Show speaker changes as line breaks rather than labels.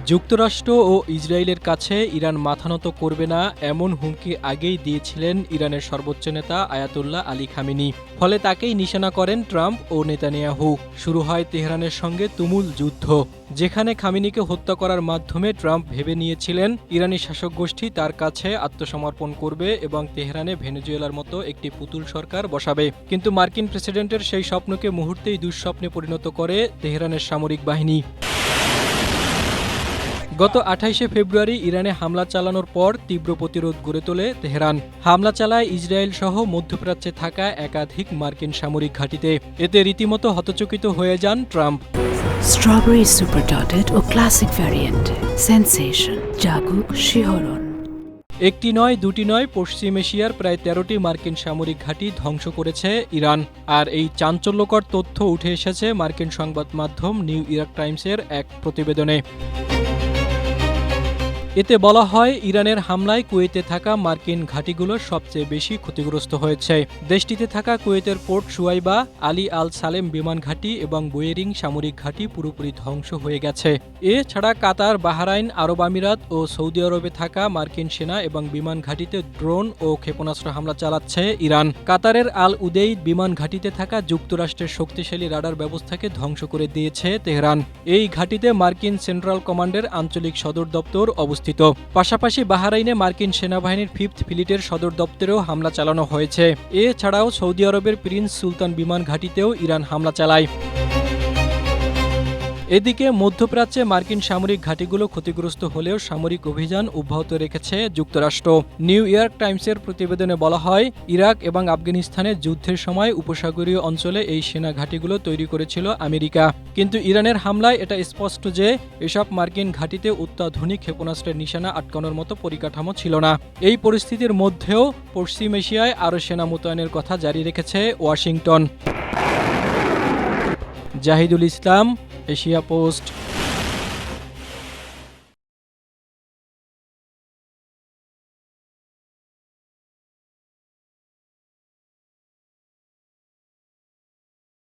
যুক্তরাষ্ট্র ও ইসরায়েলের কাছে ইরান মাথানত করবে না এমন হুমকি আগেই দিয়েছিলেন ইরানের সর্বোচ্চ নেতা আয়াতুল্লাহ আলী খামেনি। ফলে তাকেই নিশানা করেন ট্রাম্প ও নেতানিয়াহু। শুরু হয় তেহরানের সঙ্গে তুমুল যুদ্ধ, যেখানে খামেনিকে হত্যা করার মাধ্যমে ট্রাম্প ভেবে নিয়েছিলেন ইরানি শাসক গোষ্ঠী তার কাছে আত্মসমর্পণ করবে এবং তেহরানে ভেনেজুয়েলার মতো একটি পুতুল সরকার বসাবে। কিন্তু মার্কিন প্রেসিডেন্টের সেই স্বপ্নকে মুহূর্তেই দুঃস্বপ্নে পরিণত করে তেহরানের সামরিক বাহিনী। গত ২৮শে ফেব্রুয়ারি ইরানে হামলা চালানোর পর তীব্র প্রতিরোধ গড়ে তোলে তেহরান। হামলা চালায় ইসরায়েল সহ মধ্যপ্রাচ্যে থাকা একাধিক মার্কিন সামরিক ঘাঁটিতে। এতে রীতিমতো হতচকিত হয়ে যান ট্রাম্প।
স্ট্রবেরি সুপার ডটেড ও ক্লাসিক ভ্যারিয়েন্ট সেন্সেশন জাগুক শিহরণ।
একটি নয়, দুটি নয়, পশ্চিম এশিয়ার প্রায় ১৩টি মার্কিন সামরিক ঘাঁটি ধ্বংস করেছে ইরান। আর এই চাঞ্চল্যকর তথ্য উঠে এসেছে মার্কিন সংবাদ মাধ্যম নিউ ইয়র্ক টাইমসের এক প্রতিবেদনে। এতে বলা হয়, ইরানের হামলায় কুয়েতে থাকা মার্কিন ঘাঁটিগুলো সবচেয়ে বেশি ক্ষতিগ্রস্ত হয়েছে। দেশটিতে থাকা কুয়েতের পোর্ট সুয়াইবা, আলী আল সালেম বিমান ঘাঁটি এবং বুয়েরিং সামরিক ঘাঁটি পুরোপুরি ধ্বংস হয়ে গেছে। এছাড়া কাতার, বাহরাইন, আরব আমিরাত ও সৌদি আরবে থাকা মার্কিন সেনা এবং বিমান ঘাঁটিতে ড্রোন ও ক্ষেপণাস্ত্র হামলা চালাচ্ছে ইরান। কাতারের আল উদেইদ বিমান ঘাঁটিতে থাকা যুক্তরাষ্ট্রের শক্তিশালী রাডার ব্যবস্থাকে ধ্বংস করে দিয়েছে তেহরান। এই ঘাঁটিতে মার্কিন সেন্ট্রাল কমান্ডের আঞ্চলিক সদর দপ্তর অবস্থিত। পাশাপাশি বাহরাইনে মার্কিন সেনাবাহিনীর 5th ফ্লিটের সদর দপ্তরেও হামলা চালানো হয়েছে। এছাড়াও সৌদি আরবের প্রিন্স সুলতান বিমান ঘাঁটিতেও ইরান হামলা চালায়। এদিকে মধ্যপ্রাচ্যে মার্কিন সামরিক ঘাঁটিগুলো ক্ষতিগ্রস্ত হলেও সামরিক অভিযান অব্যাহত রেখেছে যুক্তরাষ্ট্র। নিউ ইয়র্ক টাইমসের প্রতিবেদনে বলা হয়, ইরাক এবং আফগানিস্তানে যুদ্ধের সময় উপসাগরীয় অঞ্চলে এই সেনা ঘাঁটিগুলো তৈরি করেছিল আমেরিকা। কিন্তু ইরানের হামলায় এটা স্পষ্ট যে এসব মার্কিন ঘাঁটিতে অত্যাধুনিক ক্ষেপণাস্ত্রের নিশানা আটকানোর মতো পরিকাঠামো ছিল না। এই পরিস্থিতির মধ্যেও পশ্চিম এশিয়ায় আরও সেনা মোতায়েনের কথা জারি রেখেছে ওয়াশিংটন। জাহিদুল ইসলাম, এশিয়া পোস্ট।